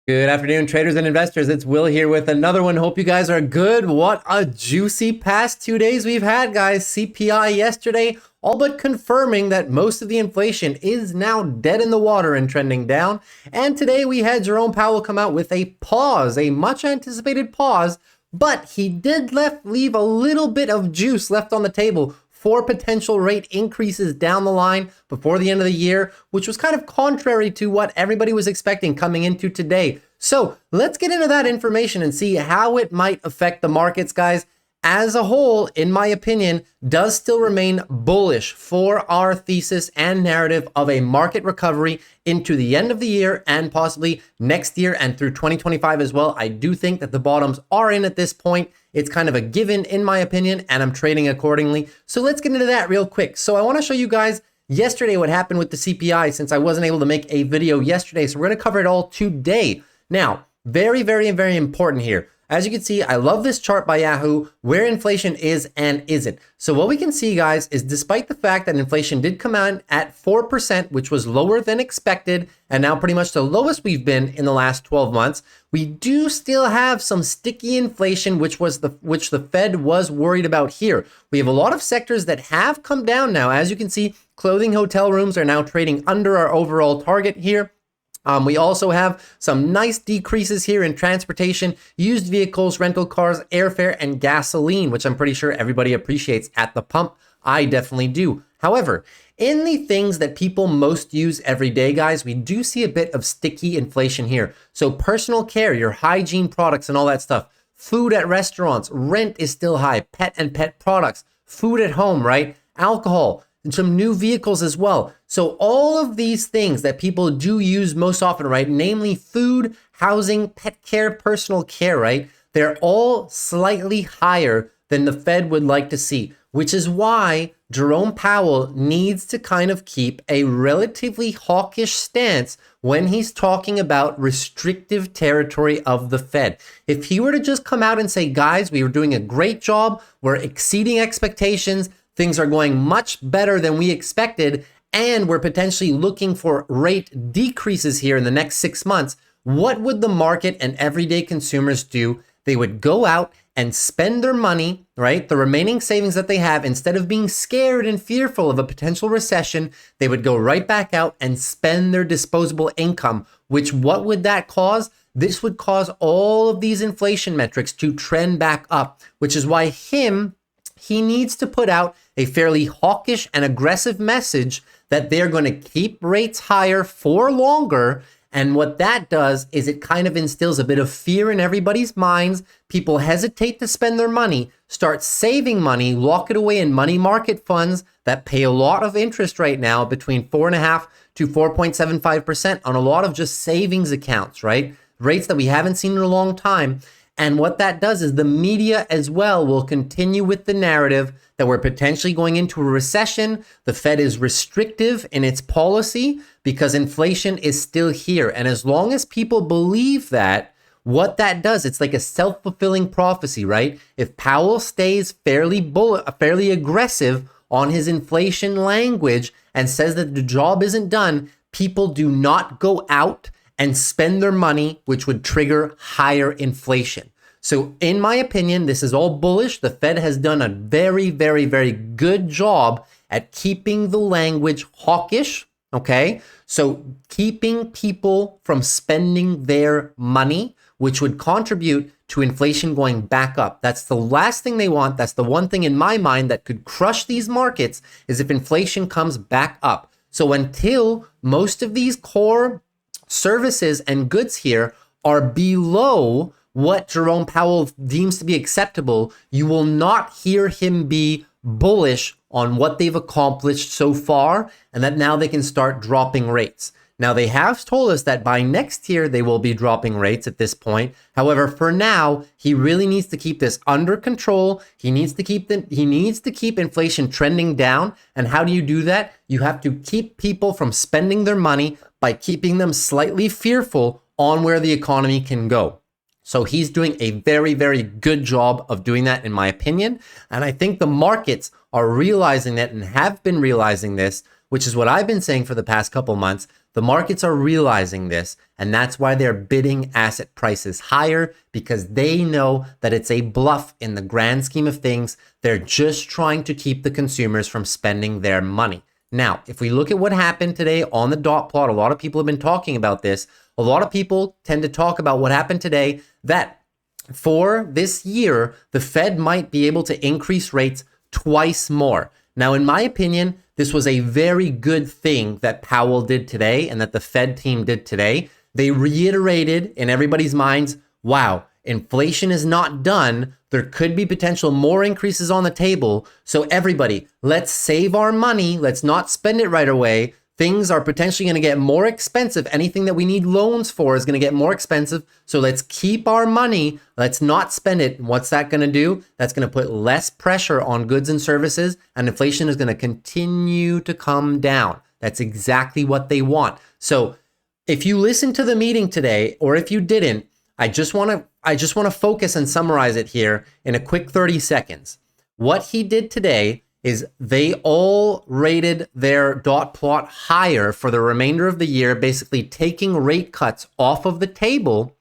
Good afternoon, traders and investors. It's Will here with another one. Hope you guys are good. What a juicy past 2 days we've had, guys. CPI yesterday, all but confirming that most of the inflation is now dead in the water and trending down. And today we had Jerome Powell come out with a pause, a much anticipated pause, but he did leave a little bit of juice left on the table for potential rate increases down the line before the end of the year, which was kind of contrary to what everybody was expecting coming into today. So let's get into that information and see how it might affect the markets, guys. As a whole, in my opinion, does still remain bullish for our thesis and narrative of a market recovery into the end of the year and possibly next year and through 2025 as well. I do think that the bottoms are in at this point. It's kind of a given in my opinion, and I'm trading accordingly. So let's get into that real quick. So I want to show you guys yesterday what happened with the CPI since I wasn't able to make a video yesterday. So we're going to cover it all today. Now, very, very, very important here. As you can see, I love this chart by Yahoo, where inflation is and isn't. So what we can see, guys, is despite the fact that inflation did come in at 4%, which was lower than expected, and now pretty much the lowest we've been in the last 12 months, we do still have some sticky inflation, which the Fed was worried about here. We have a lot of sectors that have come down now. As you can see, clothing, hotel rooms are now trading under our overall target here. We also have some nice decreases here in transportation, used vehicles, rental cars, airfare, and gasoline, which I'm pretty sure everybody appreciates at the pump. I definitely do. However, in the things that people most use every day, guys, we do see a bit of sticky inflation here. So personal care, your hygiene products and all that stuff, food at restaurants, rent is still high, pet and pet products, food at home, right? Alcohol, and some new vehicles as well. So all of these things that people do use most often, right? Namely food, housing, pet care, personal care, right? They're all slightly higher than the Fed would like to see, which is why Jerome Powell needs to kind of keep a relatively hawkish stance when he's talking about restrictive territory of the Fed. If he were to just come out and say, guys, we were doing a great job, we're exceeding expectations, things are going much better than we expected, and we're potentially looking for rate decreases here in the next 6 months, what would the market and everyday consumers do? They would go out and spend their money, right? The remaining savings that they have, instead of being scared and fearful of a potential recession, they would go right back out and spend their disposable income, which what would that cause? This would cause all of these inflation metrics to trend back up, which is why he needs to put out a fairly hawkish and aggressive message that they're going to keep rates higher for longer. And what that does is it kind of instills a bit of fear in everybody's minds. People hesitate to spend their money, start saving money, lock it away in money market funds that pay a lot of interest right now, between 4.5% to 4.75% on a lot of just savings accounts, right? Rates that we haven't seen in a long time. And what that does is the media as well will continue with the narrative that we're potentially going into a recession. The Fed is restrictive in its policy because inflation is still here. And as long as people believe that, what that does, it's like a self-fulfilling prophecy, right? If Powell stays fairly aggressive on his inflation language and says that the job isn't done, people do not go out and spend their money, which would trigger higher inflation. So in my opinion, this is all bullish. The Fed has done a very, very, very good job at keeping the language hawkish, okay? So keeping people from spending their money, which would contribute to inflation going back up. That's the last thing they want. That's the one thing in my mind that could crush these markets, is if inflation comes back up. So until most of these core services and goods here are below what Jerome Powell deems to be acceptable, you will not hear him be bullish on what they've accomplished so far and that now they can start dropping rates. Now, they have told us that by next year, they will be dropping rates at this point. However, for now, he really needs to keep this under control. He needs to keep inflation trending down. And how do you do that? You have to keep people from spending their money by keeping them slightly fearful on where the economy can go. So he's doing a very, very good job of doing that, in my opinion. And I think the markets are realizing that and have been realizing this, which is what I've been saying for the past couple months, The markets are realizing this, and that's why they're bidding asset prices higher, because they know that it's a bluff in the grand scheme of things. They're just trying to keep the consumers from spending their money. Now, if we look at what happened today on the dot plot, a lot of people have been talking about this. A lot of people tend to talk about what happened today, that for this year, the Fed might be able to increase rates twice more. Now, in my opinion, this was a very good thing that Powell did today and that the Fed team did today. They reiterated in everybody's minds, wow, inflation is not done. There could be potential more increases on the table. So everybody, let's save our money. Let's not spend it right away. Things are potentially going to get more expensive. Anything that we need loans for is going to get more expensive. So let's keep our money. Let's not spend it. What's that going to do? That's going to put less pressure on goods and services, and inflation is going to continue to come down. That's exactly what they want. So if you listened to the meeting today, or if you didn't, I just want to focus and summarize it here in a quick 30 seconds. What he did today is they all rated their dot plot higher for the remainder of the year, basically taking rate cuts off of the table.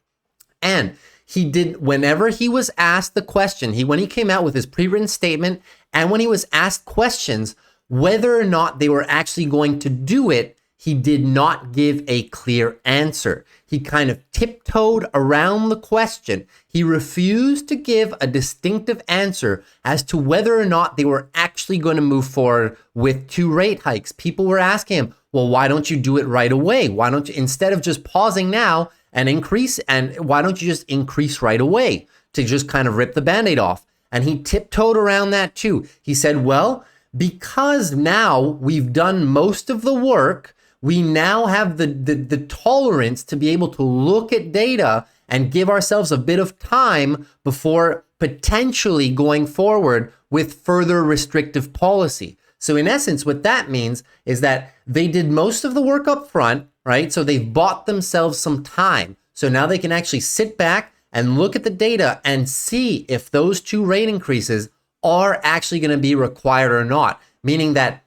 And he did, whenever he was asked the question, when he came out with his pre-written statement, and when he was asked questions, whether or not they were actually going to do it, he did not give a clear answer. He kind of tiptoed around the question. He refused to give a distinctive answer as to whether or not they were actually going to move forward with 2 rate hikes. People were asking him, well, why don't you do it right away? Why don't you, instead of just pausing now and increase, and why don't you just increase right away to just kind of rip the Band-Aid off? And he tiptoed around that too. He said, well, because now we've done most of the work, we now have the tolerance to be able to look at data and give ourselves a bit of time before potentially going forward with further restrictive policy. So in essence, what that means is that they did most of the work up front, right? So they've bought themselves some time. So now they can actually sit back and look at the data and see if those 2 rate increases are actually going to be required or not. Meaning that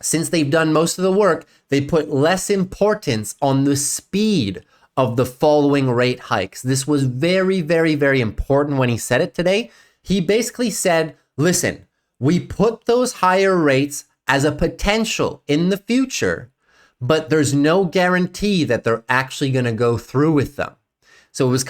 since they've done most of the work, they put less importance on the speed of the following rate hikes. This was very, very, very important when he said it today. He basically said, listen, we put those higher rates as a potential in the future, but there's no guarantee that they're actually going to go through with them. So he was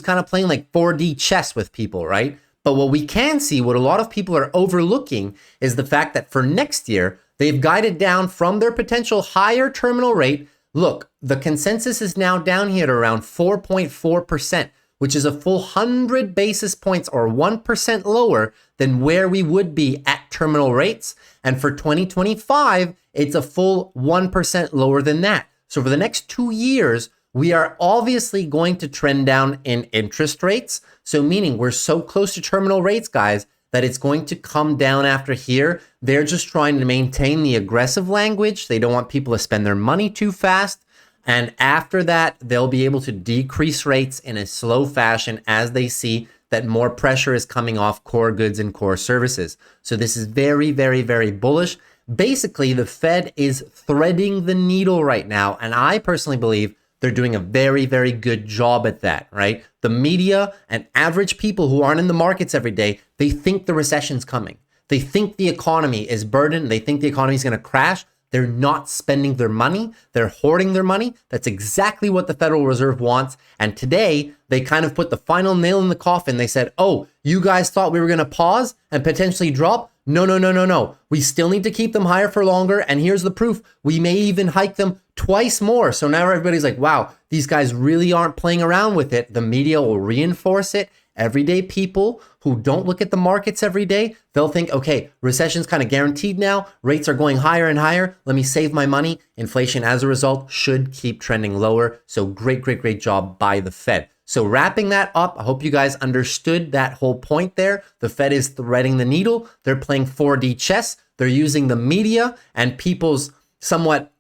kind of playing like 4D chess with people, right? But what we can see, what a lot of people are overlooking, is the fact that for next year, they've guided down from their potential higher terminal rate. Look, the consensus is now down here at around 4.4%, which is a full 100 basis points or 1% lower than where we would be at terminal rates. And for 2025, it's a full 1% lower than that. So for the next 2 years, we are obviously going to trend down in interest rates. So meaning we're so close to terminal rates, guys, that it's going to come down after here. They're just trying to maintain the aggressive language. They don't want people to spend their money too fast. And after that, they'll be able to decrease rates in a slow fashion as they see that more pressure is coming off core goods and core services. So this is very, very, very bullish. Basically, the Fed is threading the needle right now. And I personally believe they're doing a very, very good job at that, right? The media and average people who aren't in the markets every day, they think the recession's coming. They think the economy is burdened. They think the economy is going to crash. They're not spending their money. They're hoarding their money. That's exactly what the Federal Reserve wants. And today, they kind of put the final nail in the coffin. They said, oh, you guys thought we were going to pause and potentially drop? No, no, no, no, no. We still need to keep them higher for longer. And here's the proof. We may even hike them twice more. So now everybody's like, wow, these guys really aren't playing around with it. The media will reinforce it. Everyday people who don't look at the markets every day, they'll think, okay, recession's kind of guaranteed now. Rates are going higher and higher. Let me save my money. Inflation, as a result, should keep trending lower. So great, great, great job by the Fed. So wrapping that up, I hope you guys understood that whole point there. The Fed is threading the needle. They're playing 4D chess. They're using the media and people's somewhat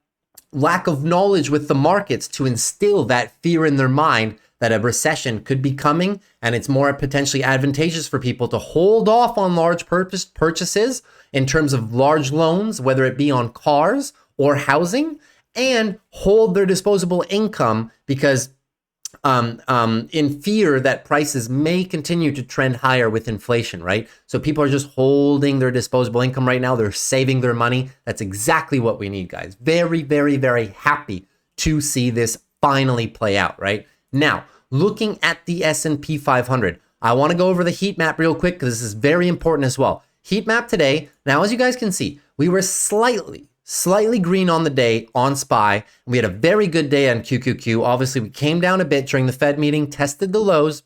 lack of knowledge with the markets to instill that fear in their mind that a recession could be coming, and it's more potentially advantageous for people to hold off on large purchases in terms of large loans, whether it be on cars or housing, and hold their disposable income because in fear that prices may continue to trend higher with inflation, right? So people are just holding their disposable income right now. They're saving their money. That's exactly what we need, guys. Very, very, very happy to see this finally play out, right? Now, looking at the S&P 500, I want to go over the heat map real quick because this is very important as well. Heat map today. Now, as you guys can see, we were slightly green on the day on SPY. We had a very good day on QQQ. Obviously, we came down a bit during the Fed meeting, tested the lows,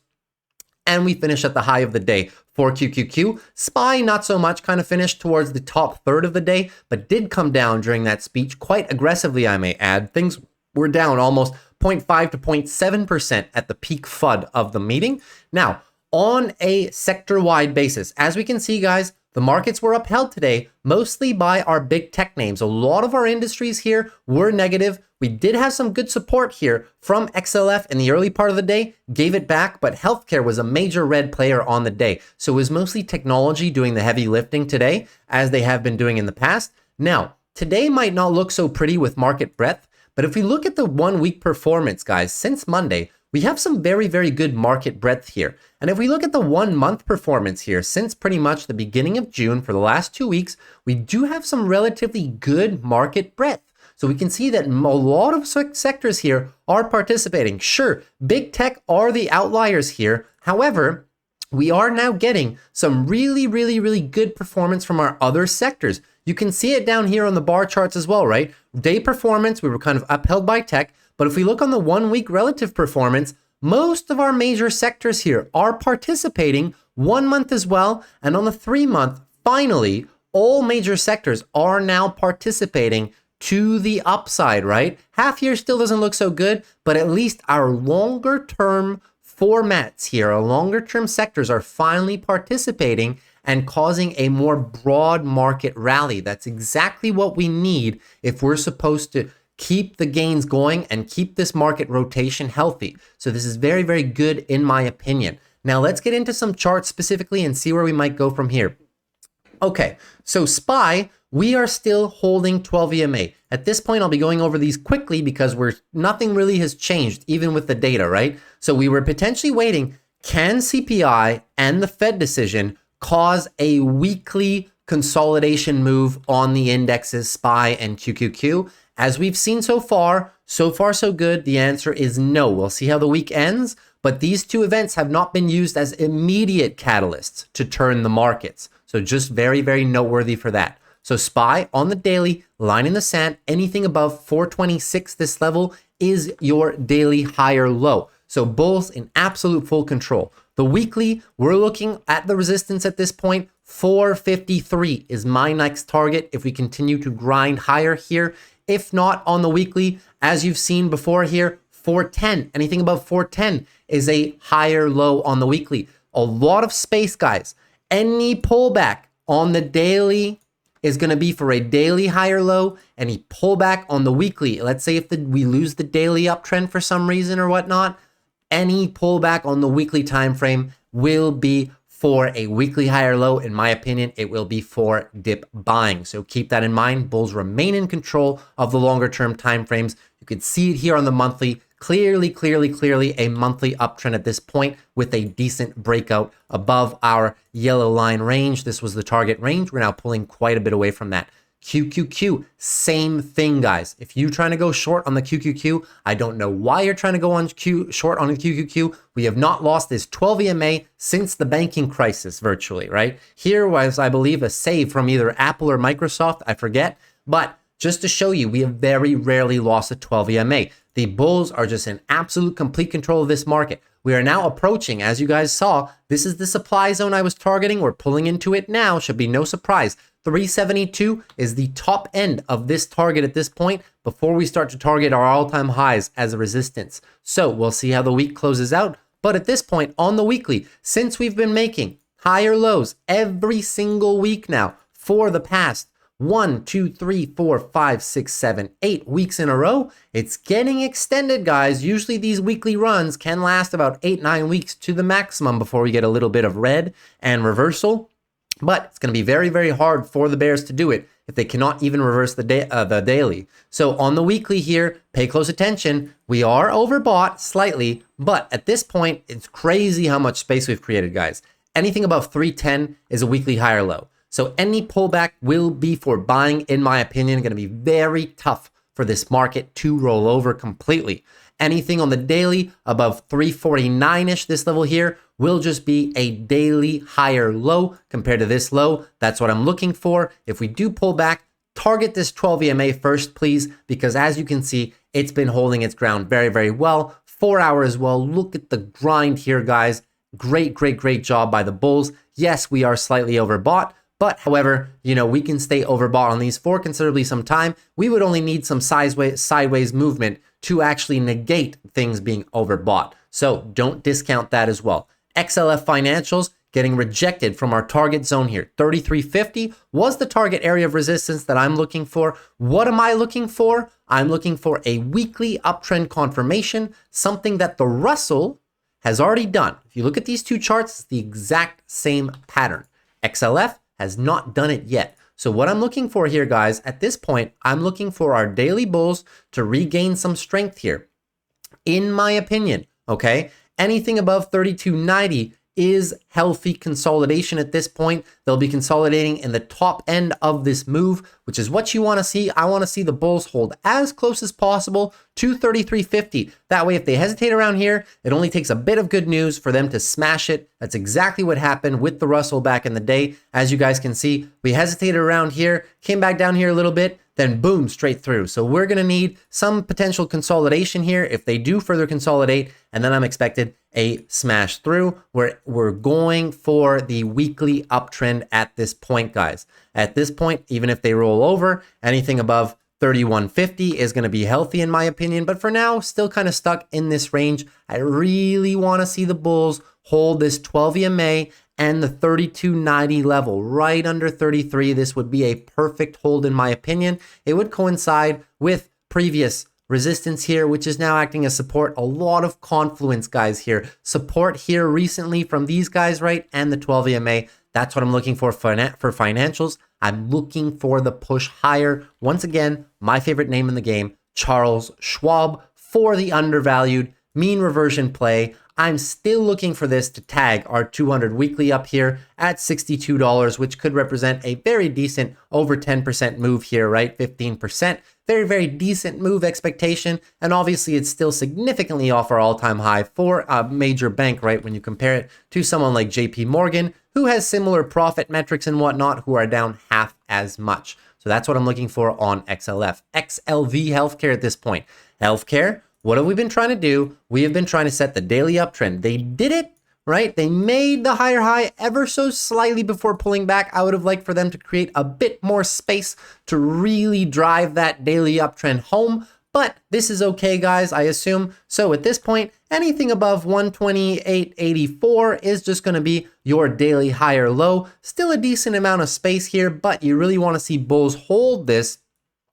and we finished at the high of the day for QQQ. SPY, not so much, kind of finished towards the top third of the day, but did come down during that speech quite aggressively, I may add. Things were down almost 0.5 to 0.7% at the peak FUD of the meeting. Now, on a sector-wide basis, as we can see, guys, the markets were upheld today, mostly by our big tech names. A lot of our industries here were negative. We did have some good support here from XLF in the early part of the day, gave it back, but healthcare was a major red player on the day. So it was mostly technology doing the heavy lifting today, as they have been doing in the past. Now, today might not look so pretty with market breadth, but if we look at the 1 week performance, guys, since Monday, we have some very, very good market breadth here. And if we look at the 1 month performance here, since pretty much the beginning of June for the last 2 weeks, we do have some relatively good market breadth. So we can see that a lot of sectors here are participating. Sure, big tech are the outliers here. However, we are now getting some really, really, really good performance from our other sectors. You can see it down here on the bar charts as well, right? Day performance, we were kind of upheld by tech. But if we look on the 1 week relative performance, most of our major sectors here are participating 1 month as well. And on the 3 month, finally, all major sectors are now participating to the upside, right? Half year still doesn't look so good, but at least our longer term formats here, our longer term sectors are finally participating and causing a more broad market rally. That's exactly what we need if we're supposed to keep the gains going and keep this market rotation healthy. So this is very, very good in my opinion. Now let's get into some charts specifically and see where we might go from here. Okay, so SPY, we are still holding 12 EMA. At this point, I'll be going over these quickly because nothing really has changed, even with the data, right? So we were potentially waiting, can CPI and the Fed decision cause a weekly consolidation move on the indexes SPY and QQQ? As we've seen so far so good, the answer is no. We'll see how the week ends, but these two events have not been used as immediate catalysts to turn the markets. So just very, very noteworthy for that. So SPY on the daily, line in the sand, anything above 426, this level is your daily higher low. So bulls in absolute full control. The weekly, we're looking at the resistance at this point. 453 is my next target if we continue to grind higher here. If not on the weekly, as you've seen before here, 410, anything above 410 is a higher low on the weekly. A lot of space, guys. Any pullback on the daily is going to be for a daily higher low. Any pullback on the weekly, let's say if we lose the daily uptrend for some reason or whatnot, any pullback on the weekly time frame will be for a weekly higher low. In my opinion, it will be for dip buying. So keep that in mind. Bulls remain in control of the longer term time frames. You can see it here on the monthly. Clearly a monthly uptrend at this point with a decent breakout above our yellow line range. This was the target range. We're now pulling quite a bit away from that. QQQ, same thing, guys. If you're trying to go short on the QQQ, I don't know why you're trying to go short on the QQQ. We have not lost this 12 EMA since the banking crisis virtually, right? Here was, I believe, a save from either Apple or Microsoft, I forget. But just to show you, we have very rarely lost a 12 EMA. The bulls are just in absolute complete control of this market. We are now approaching, as you guys saw, this is the supply zone I was targeting. We're pulling into it now, should be no surprise. 372 is the top end of this target at this point before we start to target our all-time highs as a resistance. So we'll see how the week closes out. But at this point on the weekly, since we've been making higher lows every single week now for the past 1, 2, 3, 4, 5, 6, 7, 8 weeks in a row, it's getting extended, guys. Usually these weekly runs can last about 8, 9 weeks to the maximum before we get a little bit of red and reversal. But it's going to be very, very hard for the bears to do it if they cannot even reverse the daily. So on the weekly here, pay close attention. We are overbought slightly, but at this point, it's crazy how much space we've created, guys. Anything above 310 is a weekly higher low. So any pullback will be for buying, in my opinion, going to be very tough for this market to roll over completely. Anything on the daily above 349-ish, this level here, will just be a daily higher low compared to this low. That's what I'm looking for. If we do pull back, target this 12 EMA first, please, because as you can see, it's been holding its ground very, very well. 4 hours as well. Look at the grind here, guys. Great, great, great job by the bulls. Yes, we are slightly overbought, but however, we can stay overbought on these for considerably some time. We would only need some sideways movement to actually negate things being overbought. So don't discount that as well. XLF financials getting rejected from our target zone here. 3350 was the target area of resistance that I'm looking for. What am I looking for? I'm looking for a weekly uptrend confirmation, something that the Russell has already done. If you look at these two charts, it's the exact same pattern. XLF has not done it yet. So what I'm looking for here, guys, at this point, I'm looking for our daily bulls to regain some strength here. In my opinion, okay? Anything above 3290 is healthy consolidation at this point. They'll be consolidating in the top end of this move, which is what you want to see. I want to see the bulls hold as close as possible to 3350. That way, if they hesitate around here, it only takes a bit of good news for them to smash it. That's exactly what happened with the Russell back in the day. As you guys can see, we hesitated around here, came back down here a little bit, then boom, straight through. So we're going to need some potential consolidation here if they do further consolidate, and then I'm expected a smash through where we're going for the weekly uptrend at this point, guys. At this point, even if they roll over, anything above 3150 is going to be healthy in my opinion, but for now, still kind of stuck in this range. I really want to see the bulls hold this 12 EMA and the 3290 level right under 33. This would be a perfect hold in my opinion. It would coincide with previous resistance here, which is now acting as support. A lot of confluence, guys, here. Support here recently from these guys, right? And the 12 EMA. That's what I'm looking for financials. I'm looking for the push higher. Once again, my favorite name in the game, Charles Schwab, for the undervalued mean reversion play. I'm still looking for this to tag our 200 weekly up here at $62, which could represent a very decent over 10% move here, right? 15%. Very, very decent move expectation. And obviously, it's still significantly off our all-time high for a major bank, right? When you compare it to someone like JP Morgan, who has similar profit metrics and whatnot, who are down half as much. So that's what I'm looking for on XLF. XLV Healthcare at this point. Healthcare, what have we been trying to do? We have been trying to set the daily uptrend. They did it, right? They made the higher high ever so slightly before pulling back. I would have liked for them to create a bit more space to really drive that daily uptrend home. But this is okay, guys, I assume. So at this point, anything above 128.84 is just going to be your daily higher low. Still a decent amount of space here, but you really want to see bulls hold this.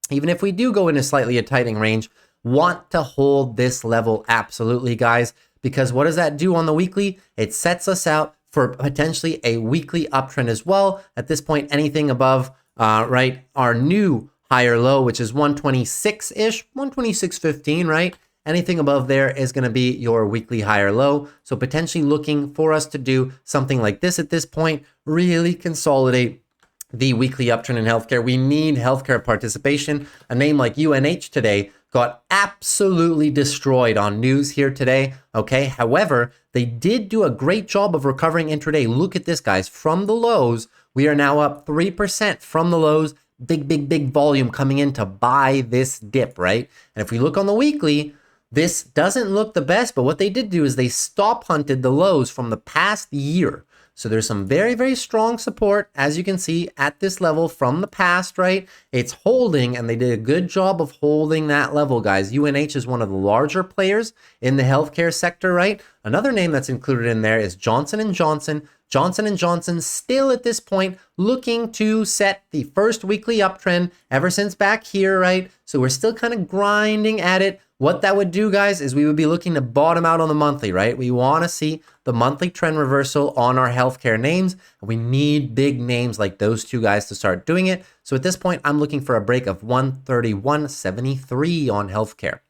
Even if we do go into slightly a tightening range, want to hold this level absolutely, guys, because what does that do on the weekly? It sets us out for potentially a weekly uptrend as well. At this point, anything above, right, our new higher low, which is 126-ish, 126.15, right? Anything above there is going to be your weekly higher low. So potentially looking for us to do something like this at this point, really consolidate the weekly uptrend in healthcare. We need healthcare participation. A name like UNH today got absolutely destroyed on news here today, okay? However, they did do a great job of recovering intraday. Look at this, guys. From the lows, we are now up 3% from the lows. Big volume coming in to buy this dip, right? And if we look on the weekly, this doesn't look the best, but what they did do is they stop hunted the lows from the past year. So there's some very, very strong support, as you can see, at this level from the past, right? It's holding, and they did a good job of holding that level, guys. UNH is one of the larger players in the healthcare sector, right? Another name that's included in there is Johnson & Johnson. Johnson & Johnson still at this point looking to set the first weekly uptrend ever since back here, right? So we're still kind of grinding at it. What that would do, guys, is we would be looking to bottom out on the monthly, right? We want to see the monthly trend reversal on our healthcare names. And we need big names like those two guys to start doing it. So at this point, I'm looking for a break of 131.73 on healthcare.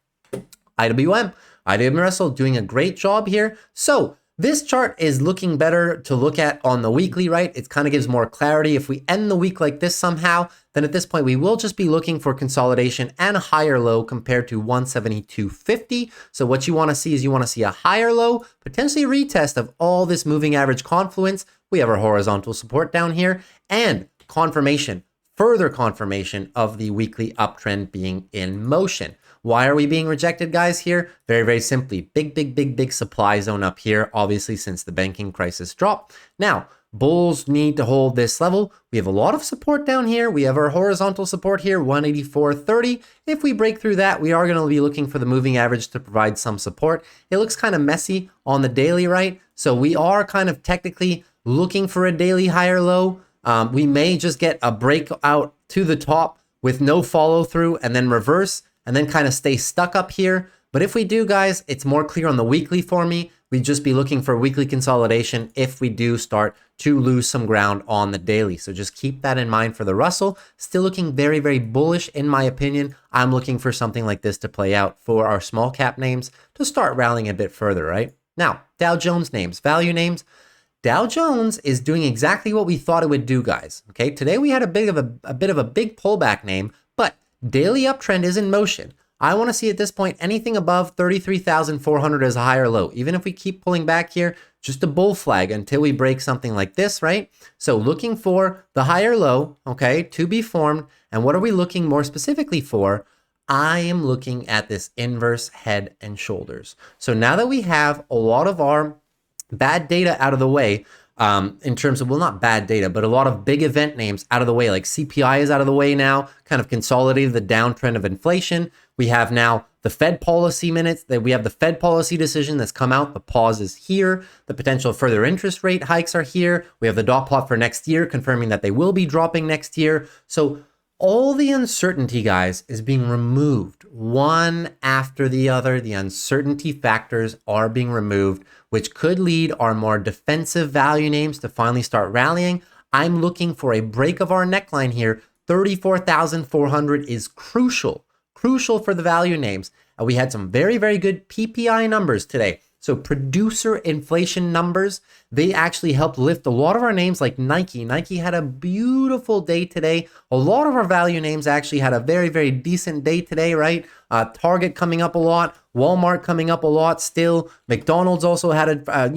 IWM Russell doing a great job here. So this chart is looking better to look at on the weekly, right? It kind of gives more clarity. If we end the week like this somehow, then at this point, we will just be looking for consolidation and a higher low compared to 172.50. So what you want to see is you want to see a higher low, potentially retest of all this moving average confluence. We have our horizontal support down here and confirmation, further confirmation of the weekly uptrend being in motion. Why are we being rejected, guys, here? Very, very simply, big supply zone up here, obviously, since the banking crisis dropped. Now, bulls need to hold this level. We have a lot of support down here. We have our horizontal support here, 184.30. If we break through that, we are going to be looking for the moving average to provide some support. It looks kind of messy on the daily, right? So we are kind of technically looking for a daily higher low. We may just get a breakout to the top with no follow through and then reverse, and then kind of stay stuck up here. But if we do, guys, it's more clear on the weekly for me. We'd just be looking for weekly consolidation if we do start to lose some ground on the daily. So just keep that in mind for the Russell. Still looking very, very bullish in my opinion. I'm looking for something like this to play out for our small cap names to start rallying a bit further, right? Now, Dow Jones names, value names. Dow Jones is doing exactly what we thought it would do, guys. Okay, today we had a bit of a big pullback name, but daily uptrend is in motion. I want to see at this point anything above 33,400 as a higher low. Even if we keep pulling back here, just a bull flag until we break something like this, right? So looking for the higher low, okay, to be formed. And what are we looking more specifically for? I am looking at this inverse head and shoulders. So now that we have a lot of our bad data out of the way, in terms of, well, not bad data, but a lot of big event names out of the way, like CPI is out of the way now, kind of consolidated the downtrend of inflation. We have now the Fed policy minutes, that we have the Fed policy decision that's come out. The pause is here. The potential further interest rate hikes are here. We have the dot plot for next year confirming that they will be dropping next year. So all the uncertainty, guys, is being removed one after the other. The uncertainty factors are being removed, which could lead our more defensive value names to finally start rallying. I'm looking for a break of our neckline here. 34,400 is crucial for the value names. And we had some very, very good PPI numbers today. So producer inflation numbers, they actually helped lift a lot of our names like Nike. Nike had a beautiful day today. A lot of our value names actually had a very, very decent day today, right? Target coming up a lot, Walmart coming up a lot still. McDonald's also had a,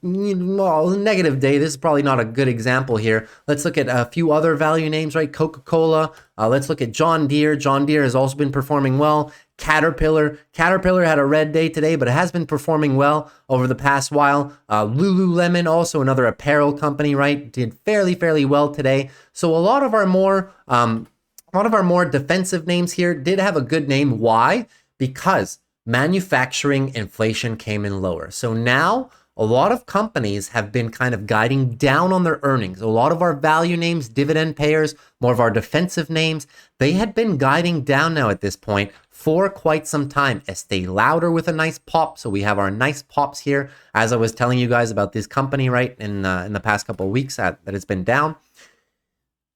negative day. This is probably not a good example here. Let's look at a few other value names, right? Coca-Cola. Let's look at John Deere. John Deere has also been performing well. Caterpillar had a red day today, but it has been performing well over the past while. Lululemon, also another apparel company, right, did fairly well today. So a lot of our more defensive names here did have a good name. Why? Because manufacturing inflation came in lower. So now a lot of companies have been kind of guiding down on their earnings. A lot of our value names, dividend payers, more of our defensive names, they had been guiding down now at this point for quite some time. Estee Lauder with a nice pop. So we have our nice pops here. As I was telling you guys about this company, right, in the past couple of weeks that it's been down.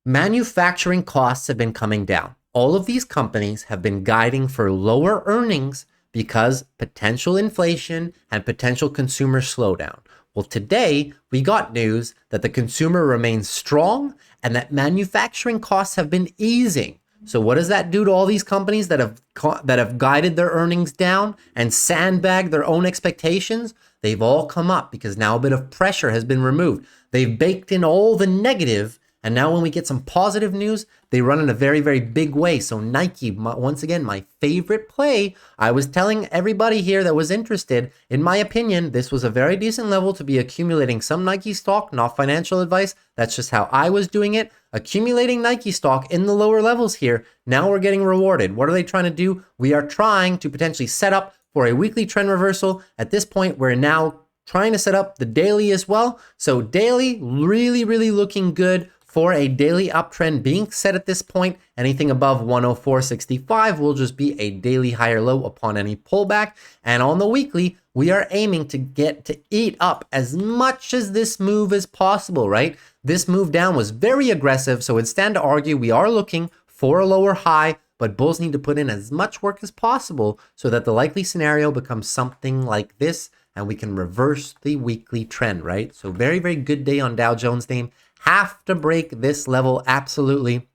Manufacturing costs have been coming down. All of these companies have been guiding for lower earnings because potential inflation and potential consumer slowdown. Well, today we got news that the consumer remains strong and that manufacturing costs have been easing. So what does that do to all these companies that have guided their earnings down and sandbagged their own expectations? They've all come up because now a bit of pressure has been removed. They've baked in all the negative, and now when we get some positive news, they run in a very, very big way. So Nike, once again, my favorite play. I was telling everybody here that was interested, in my opinion, this was a very decent level to be accumulating some Nike stock, not financial advice. That's just how I was doing it. Accumulating Nike stock in the lower levels here. Now we're getting rewarded. What are they trying to do? We are trying to potentially set up for a weekly trend reversal. At this point, we're now trying to set up the daily as well. So daily, really, really looking good for a daily uptrend being set at this point. Anything above 104.65 will just be a daily higher low upon any pullback. And on the weekly, we are aiming to get to eat up as much as this move as possible, right? This move down was very aggressive, so it'd stand to argue we are looking for a lower high, but bulls need to put in as much work as possible so that the likely scenario becomes something like this and we can reverse the weekly trend, right? So very, very good day on Dow Jones name. Have to break this level, absolutely.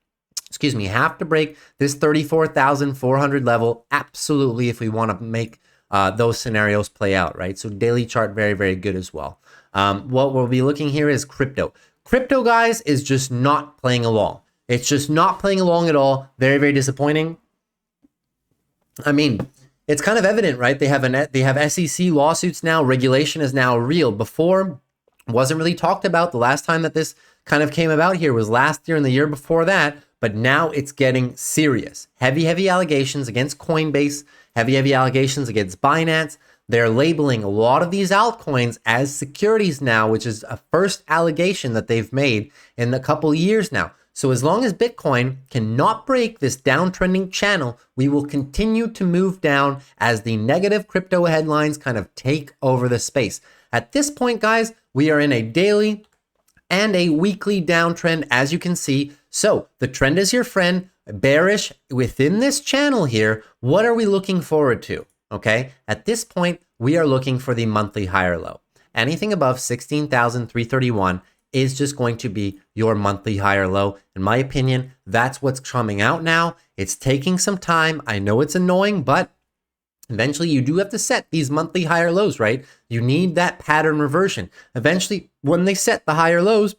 Have to break this 34,400 level, absolutely, if we want to make those scenarios play out, right? So daily chart, very, very good as well. What we'll be looking here is crypto. Crypto, guys, is just not playing along. It's just not playing along at all. Very, very disappointing. I mean, it's kind of evident, right? They have SEC lawsuits now. Regulation is now real. Before, wasn't really talked about. The last time that this kind of came about here was last year and the year before that. But now it's getting serious. Heavy, heavy allegations against Coinbase. Heavy, heavy allegations against Binance. They're labeling a lot of these altcoins as securities now, which is a first allegation that they've made in a couple years now. So as long as Bitcoin cannot break this downtrending channel, we will continue to move down as the negative crypto headlines kind of take over the space. At this point, guys, we are in a daily and a weekly downtrend, as you can see. So the trend is your friend, bearish within this channel here. What are we looking forward to? Okay, at this point, we are looking for the monthly higher low. Anything above 16,331 is just going to be your monthly higher low. In my opinion, that's what's coming out now. It's taking some time. I know it's annoying, but eventually you do have to set these monthly higher lows, right? You need that pattern reversion. Eventually, when they set the higher lows,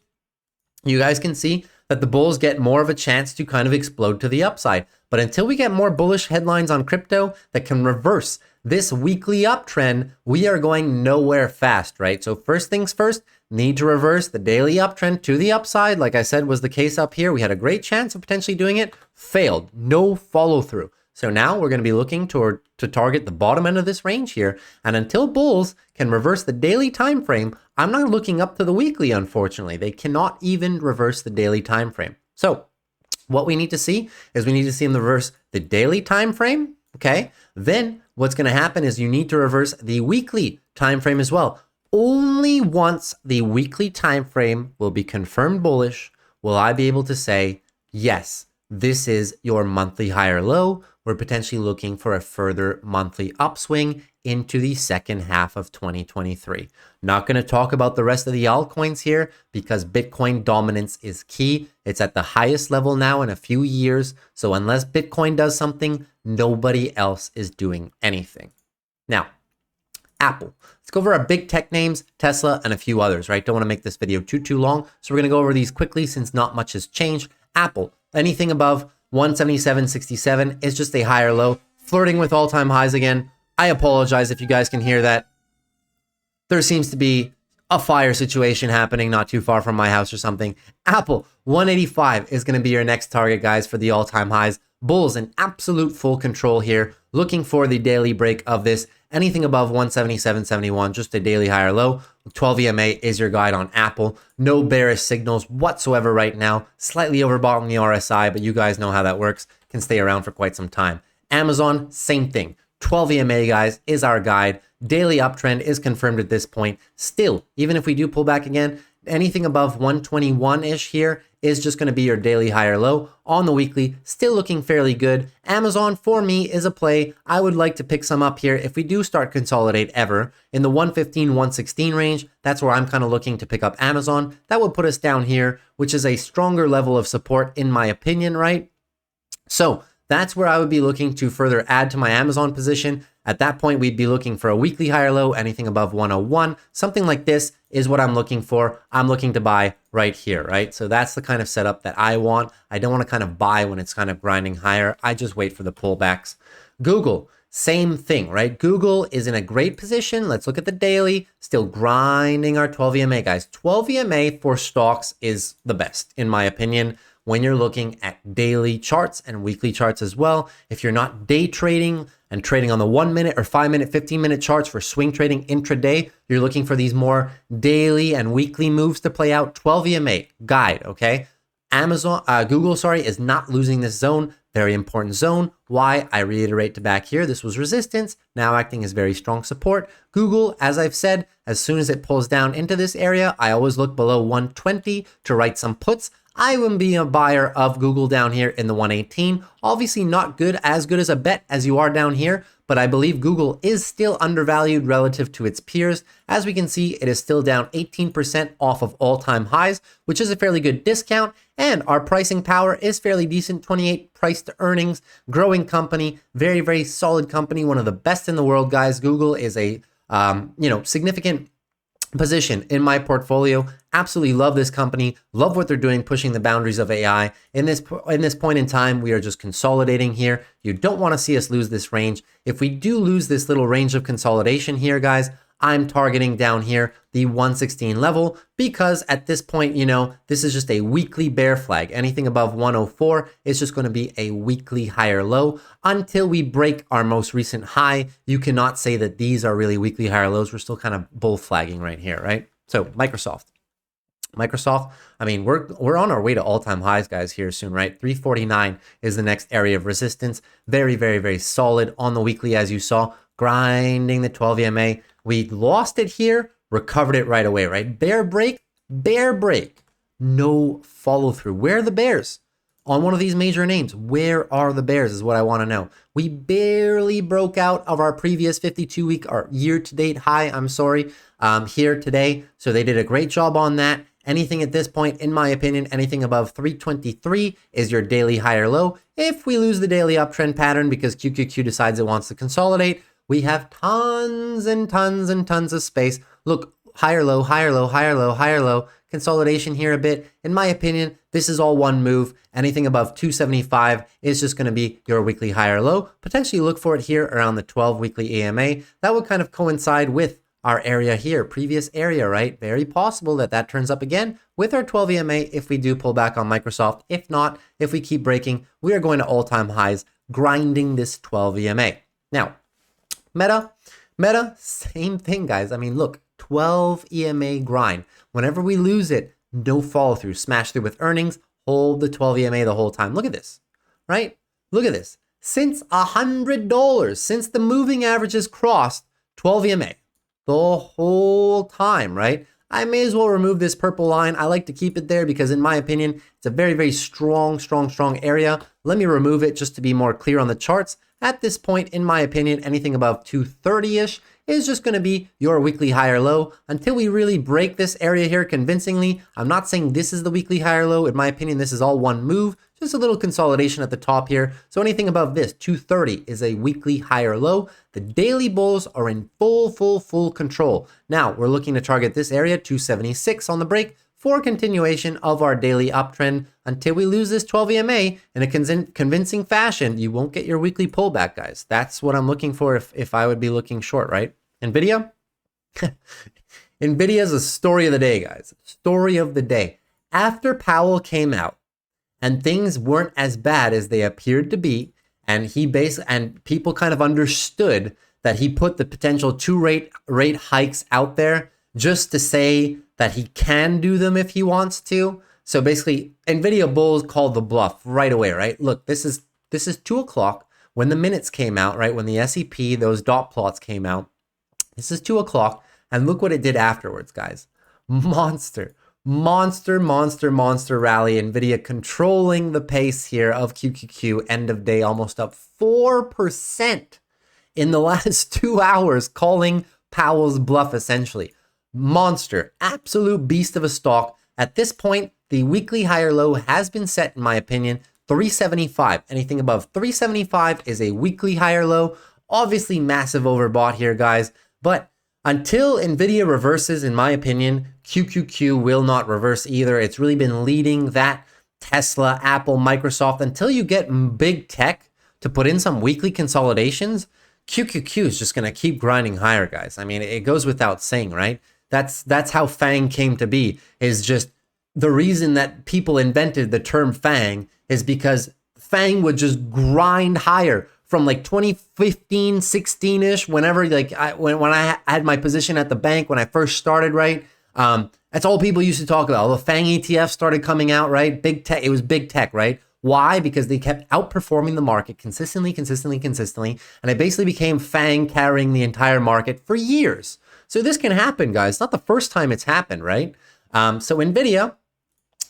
you guys can see that the bulls get more of a chance to kind of explode to the upside. But until we get more bullish headlines on crypto that can reverse this weekly uptrend, we are going nowhere fast, right? So first things first, need to reverse the daily uptrend to the upside. Like I said, was the case up here. We had a great chance of potentially doing it. Failed. No follow through. So now we're going to be looking to target the bottom end of this range here. And until bulls can reverse the daily time frame, I'm not looking up to the weekly, unfortunately. They cannot even reverse the daily time frame. So what we need to see is we need to see them reverse the daily time frame, okay? Then what's going to happen is you need to reverse the weekly time frame as well. Only once the weekly time frame will be confirmed bullish will I be able to say, yes, this is your monthly higher low. We're potentially looking for a further monthly upswing into the second half of 2023. Not going to talk about the rest of the altcoins here because Bitcoin dominance is key. It's at the highest level now in a few years. So unless Bitcoin does something, nobody else is doing anything. Now, Apple. Let's go over our big tech names, Tesla, and a few others, right? Don't want to make this video too long. So we're going to go over these quickly since not much has changed. Apple, anything above 177.67 is just a higher low, flirting with all-time highs again. I apologize if you guys can hear that. There seems to be a fire situation happening not too far from my house or something. Apple, 185 is going to be your next target, guys, for the all-time highs. Bulls in absolute full control here, looking for the daily break of this. Anything above 177.71, just a daily higher low. 12 EMA is your guide on Apple. No bearish signals whatsoever right now. Slightly overbought on the RSI, but you guys know how that works. Can stay around for quite some time. Amazon, same thing. 12 EMA, guys, is our guide. Daily uptrend is confirmed at this point. Still, even if we do pull back again, anything above 121-ish here is just going to be your daily higher low. On the weekly, still looking fairly good. Amazon, for me, is a play. I would like to pick some up here if we do start consolidate ever. In the 115, 116 range, that's where I'm kind of looking to pick up Amazon. That would put us down here, which is a stronger level of support in my opinion, right? So that's where I would be looking to further add to my Amazon position. At that point, we'd be looking for a weekly higher low, anything above 101. Something like this is what I'm looking for. I'm looking to buy right here, right? So that's the kind of setup that I want. I don't want to kind of buy when it's kind of grinding higher. I just wait for the pullbacks. Google, same thing, right? Google is in a great position. Let's look at the daily, still grinding our 12 EMA, guys. 12 EMA for stocks is the best, in my opinion, when you're looking at daily charts and weekly charts as well. If you're not day trading and trading on the 1 minute or 5 minute, 15 minute charts for swing trading intraday, you're looking for these more daily and weekly moves to play out. 12 EMA guide, okay? Google, is not losing this zone. Very important zone. Why? I reiterate to back here, this was resistance, now acting as very strong support. Google, as I've said, as soon as it pulls down into this area, I always look below 120 to write some puts. I would be a buyer of Google down here in the 118. Obviously not good as a bet as you are down here, but I believe Google is still undervalued relative to its peers. As we can see, it is still down 18% off of all-time highs, which is a fairly good discount. And our pricing power is fairly decent, 28 price to earnings, growing company, very, very solid company, one of the best in the world, guys. Google is a significant position in my portfolio. Absolutely love this company, love what they're doing, pushing the boundaries of AI. In this point in time, we are just consolidating here. You don't want to see us lose this range. If we do lose this little range of consolidation here, guys, I'm targeting down here the 116 level, because at this point, this is just a weekly bear flag. Anything above 104 is just going to be a weekly higher low until we break our most recent high. You cannot say that these are really weekly higher lows. We're still kind of bull flagging right here, right? So Microsoft, I mean, we're on our way to all-time highs, guys, here soon, right? 349 is the next area of resistance. Very, very, very solid on the weekly, as you saw, grinding the 12 EMA. We lost it here, recovered it right away, right? Bear break, no follow through. Where are the bears? On one of these major names, where are the bears is what I want to know. We barely broke out of our previous 52-week or year-to-date high, here today. So they did a great job on that. Anything at this point, in my opinion, anything above 323 is your daily high or low. If we lose the daily uptrend pattern because QQQ decides it wants to consolidate, we have tons and tons and tons of space. Look, higher low, higher low, higher low, higher low. Consolidation here a bit. In my opinion, this is all one move. Anything above 275 is just going to be your weekly higher low. Potentially look for it here around the 12 weekly EMA. That would kind of coincide with our area here, previous area, right? Very possible that turns up again with our 12 EMA if we do pull back on Microsoft. If not, if we keep breaking, we are going to all-time highs, grinding this 12 EMA. Now, Meta, same thing, guys. I mean, look, 12 EMA grind. Whenever we lose it, no follow through, smash through with earnings, hold the 12 EMA the whole time. Look at this, right? Look at this. Since $100, since the moving averages crossed 12 EMA, the whole time, right? I may as well remove this purple line. I like to keep it there because in my opinion, it's a very, very strong area. Let me remove it just to be more clear on the charts. At this point, in my opinion, anything above 230-ish is just going to be your weekly higher low until we really break this area here convincingly. I'm not saying this is the weekly higher low. In my opinion, this is all one move, just a little consolidation at the top here. So anything above this, 230 is a weekly higher low. The daily bulls are in full control. Now we're looking to target this area, 276 on the break, for continuation of our daily uptrend until we lose this 12 EMA in a convincing fashion. You won't get your weekly pullback, guys. That's what I'm looking for if I would be looking short, right? NVIDIA? NVIDIA is a story of the day, guys. Story of the day. After Powell came out and things weren't as bad as they appeared to be, and people kind of understood that he put the potential two rate hikes out there just to say that he can do them if he wants to. So basically, NVIDIA bulls called the bluff right away, right? Look, this is 2 o'clock when the minutes came out, right? When the SEP, those dot plots came out. This is 2 o'clock, and look what it did afterwards, guys. Monster rally. NVIDIA controlling the pace here of QQQ, end of day, almost up 4% in the last 2 hours, calling Powell's bluff essentially. Monster, absolute beast of a stock. At this point, the weekly higher low has been set, in my opinion, 375. Anything above 375 is a weekly higher low. Obviously massive overbought here, guys, but until NVIDIA reverses, in my opinion, QQQ will not reverse either. It's really been leading that Tesla, Apple, Microsoft. Until you get big tech to put in some weekly consolidations, QQQ is just going to keep grinding higher, guys. I mean, it goes without saying, right? That's how FANG came to be, is just the reason that people invented the term FANG is because FANG would just grind higher from like 2015, 16-ish, whenever, like when I had my position at the bank, when I first started, right? That's all people used to talk about. The FANG ETF started coming out, right? Big tech, it was big tech, right? Why? Because they kept outperforming the market consistently, and it basically became FANG carrying the entire market for years. So this can happen, guys. It's not the first time it's happened, right? So NVIDIA,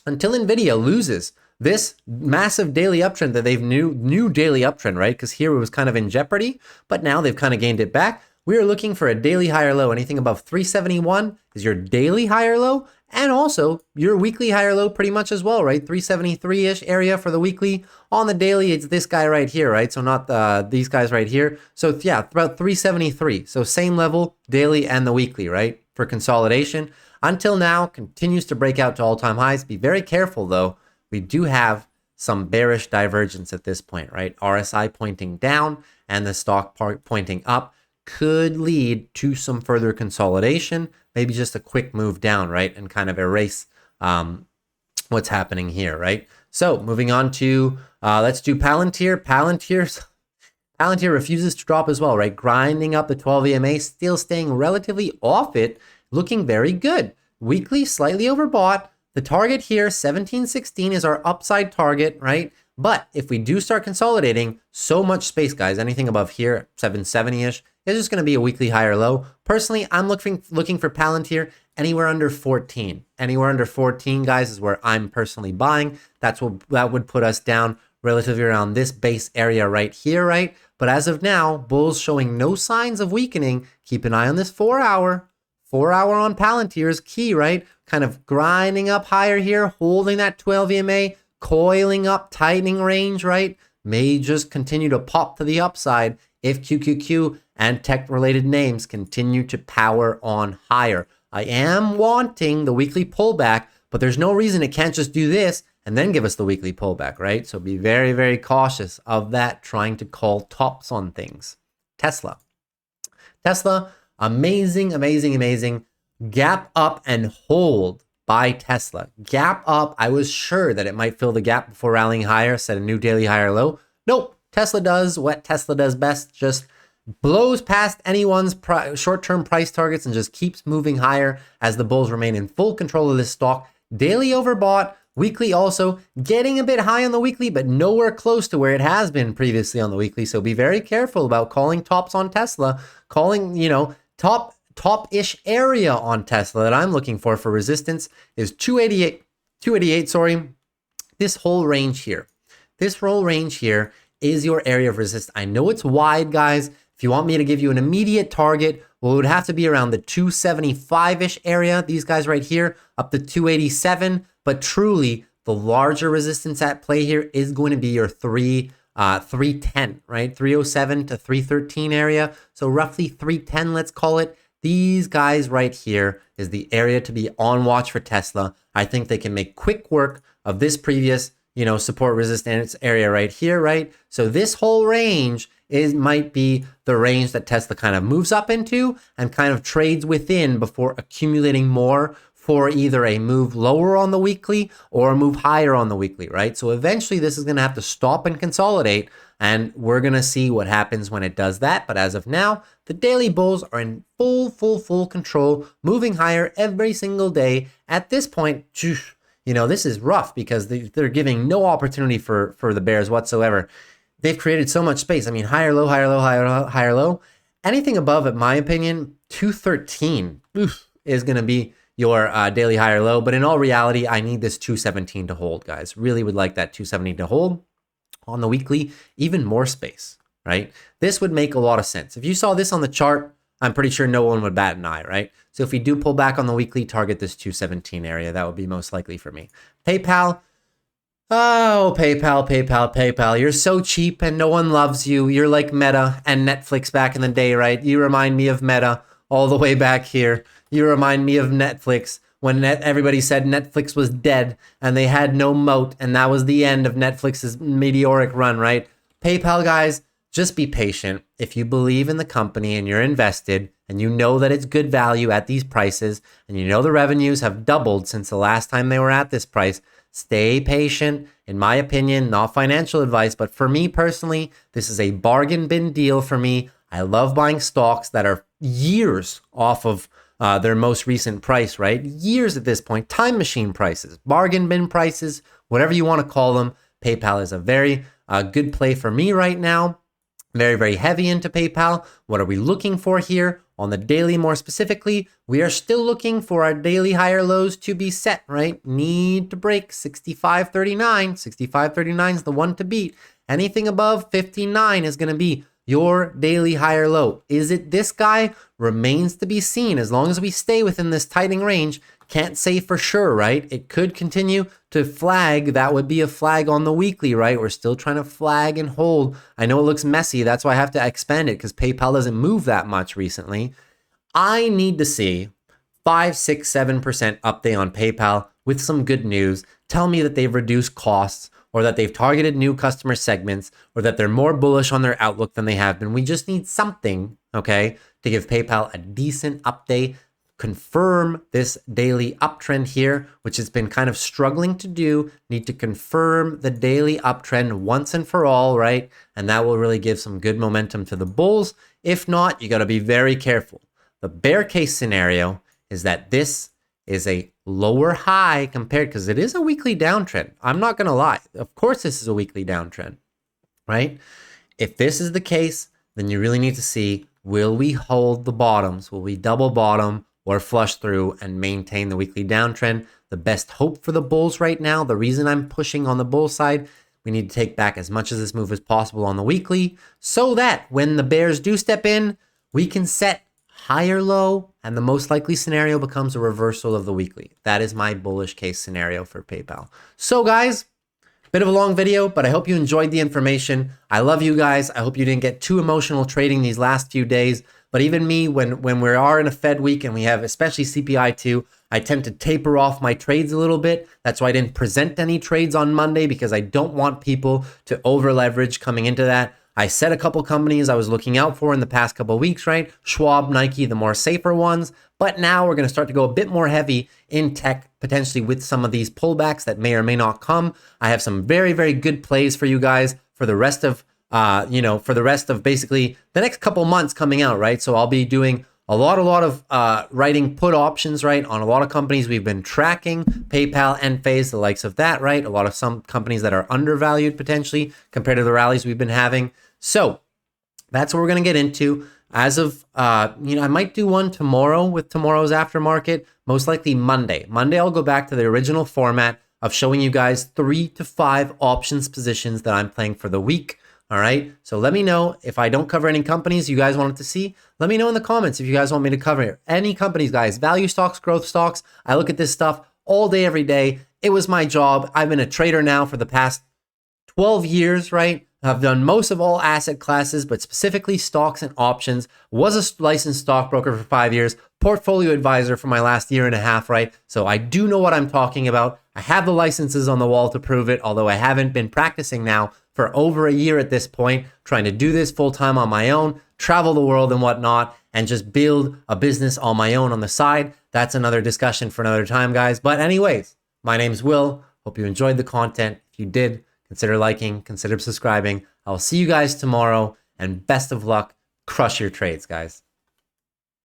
until NVIDIA loses this massive daily uptrend that they've new daily uptrend, right? Because here it was kind of in jeopardy, but now they've kind of gained it back. We are looking for a daily higher low. Anything above 371 is your daily higher low, and also your weekly higher low pretty much as well, right? 373-ish area for the weekly. On the daily, it's this guy right here, right? So not these guys right here. So yeah, about 373. So same level, daily and the weekly, right? For consolidation. Until now, continues to break out to all-time highs. Be very careful, though. We do have some bearish divergence at this point, right? RSI pointing down and the stock pointing up could lead to some further consolidation, maybe just a quick move down, right? And kind of erase what's happening here, right? So moving on to, let's do Palantir. Palantir refuses to drop as well, right? Grinding up the 12 EMA, still staying relatively off it, looking very good. Weekly, slightly overbought. The target here, 1716 is our upside target, right? But if we do start consolidating, so much space, guys, anything above here, 770-ish, is just going to be a weekly higher low. Personally, I'm looking for Palantir anywhere under 14. Anywhere under 14, guys, is where I'm personally buying. That would put us down relatively around this base area right here, right? But as of now, bulls showing no signs of weakening. Keep an eye on this 4-hour. 4-hour on Palantir is key, right? Kind of grinding up higher here, holding that 12 EMA, coiling up, tightening range, right? May just continue to pop to the upside if QQQ and tech-related names continue to power on higher. I am wanting the weekly pullback, but there's no reason it can't just do this and then give us the weekly pullback, right? So be very, very cautious of that, trying to call tops on things. Tesla, amazing. Gap up and hold by Tesla. Gap up. I was sure that it might fill the gap before rallying higher, set a new daily higher low. Nope. Tesla does what Tesla does best, just blows past anyone's short-term price targets and just keeps moving higher as the bulls remain in full control of this stock. Daily overbought, weekly also getting a bit high on the weekly, but nowhere close to where it has been previously on the weekly. So be very careful about calling tops on Tesla, calling, top-ish area on Tesla that I'm looking for resistance is 288, sorry. This whole range here is your area of resistance. I know it's wide, guys. If you want me to give you an immediate target, well, it would have to be around the 275-ish area. These guys right here, up to 287. But truly, the larger resistance at play here is going to be your 310, right? 307 to 313 area. So roughly 310, let's call it. These guys right here is the area to be on watch for Tesla. I think they can make quick work of this previous, support resistance area right here, right? So this whole range might be the range that Tesla kind of moves up into and kind of trades within before accumulating more for either a move lower on the weekly or a move higher on the weekly, right? So eventually this is going to have to stop and consolidate, and we're going to see what happens when it does that. But as of now, the daily bulls are in full control, moving higher every single day. At this point, this is rough because they're giving no opportunity for the bears whatsoever. They've created so much space. I mean, higher low. Anything above, in my opinion, 213 is going to be your daily higher low. But in all reality, I need this 217 to hold, guys. Really would like that 217 to hold. On the weekly, even more space, right? This would make a lot of sense. If you saw this on the chart, I'm pretty sure no one would bat an eye, right? So if we do pull back on the weekly, target this 217 area. That would be most likely for me. PayPal. Oh, PayPal. You're so cheap and no one loves you. You're like Meta and Netflix back in the day, right? You remind me of Meta all the way back here. You remind me of Netflix when everybody said Netflix was dead and they had no moat, and that was the end of Netflix's meteoric run, right? PayPal, guys, just be patient. If you believe in the company and you're invested and you know that it's good value at these prices and you know the revenues have doubled since the last time they were at this price, stay patient. In my opinion, not financial advice, but for me personally, this is a bargain bin deal for me. I love buying stocks that are years off of their most recent price, right? Years at this point, time machine prices, bargain bin prices, whatever you want to call them. PayPal is a very good play for me right now. Very, very heavy into PayPal. What are we looking for here? On the daily, more specifically, we are still looking for our daily higher lows to be set, right? Need to break 65.39. 65.39 is the one to beat. Anything above 59 is going to be your daily higher low. Is it this guy? Remains to be seen. As long as we stay within this tightening range, can't say for sure, right? It could continue to flag. That would be a flag on the weekly, right? We're still trying to flag and hold. I know it looks messy. That's why I have to expand it because PayPal doesn't move that much recently. I need to see 5, 6, 7% update on PayPal with some good news. Tell me that they've reduced costs or that they've targeted new customer segments or that they're more bullish on their outlook than they have been. We just need something, okay, to give PayPal a decent update, confirm this daily uptrend here, which has been kind of struggling to do. Need to confirm the daily uptrend once and for all, right? And that will really give some good momentum to the bulls. If not, you got to be very careful. The bear case scenario is that this is a lower high compared, because it is a weekly downtrend. I'm not going to lie. Of course, this is a weekly downtrend, right? If this is the case, then you really need to see, will we hold the bottoms? Will we double bottom or flush through and maintain the weekly downtrend? The best hope for the bulls right now, the reason I'm pushing on the bull side, we need to take back as much of this move as possible on the weekly so that when the bears do step in, we can set higher low, and the most likely scenario becomes a reversal of the weekly. That is my bullish case scenario for PayPal. So guys, bit of a long video, but I hope you enjoyed the information. I love you guys. I hope you didn't get too emotional trading these last few days. But even me, when we are in a Fed week and we have especially CPI 2, I tend to taper off my trades a little bit. That's why I didn't present any trades on Monday, because I don't want people to over leverage coming into that. I said a couple companies I was looking out for in the past couple of weeks, right? Schwab, Nike, the more safer ones. But now we're going to start to go a bit more heavy in tech, potentially with some of these pullbacks that may or may not come. I have some very, very good plays for you guys for the rest of, for the rest of basically the next couple months coming out, right? So I'll be doing a lot of writing put options, right, on a lot of companies we've been tracking, PayPal, Enphase, the likes of that, right? A lot of some companies that are undervalued potentially compared to the rallies we've been having. So that's what we're going to get into. As of, I might do one tomorrow with tomorrow's aftermarket, most likely Monday. Monday, I'll go back to the original format of showing you guys 3 to 5 options positions that I'm playing for the week. All right. So let me know if I don't cover any companies you guys wanted to see. Let me know in the comments if you guys want me to cover any companies, guys. Value stocks, growth stocks. I look at this stuff all day, every day. It was my job. I've been a trader now for the past 12 years, right? I've done most of all asset classes, but specifically stocks and options. Was a licensed stockbroker for 5 years, portfolio advisor for my last year and a half, right? So I do know what I'm talking about. I have the licenses on the wall to prove it, although I haven't been practicing now for over a year at this point, trying to do this full time on my own, travel the world and whatnot, and just build a business on my own on the side. That's another discussion for another time, guys. But anyways, my name's Will. Hope you enjoyed the content. If you did, consider liking, consider subscribing. I'll see you guys tomorrow, and best of luck. Crush your trades, guys.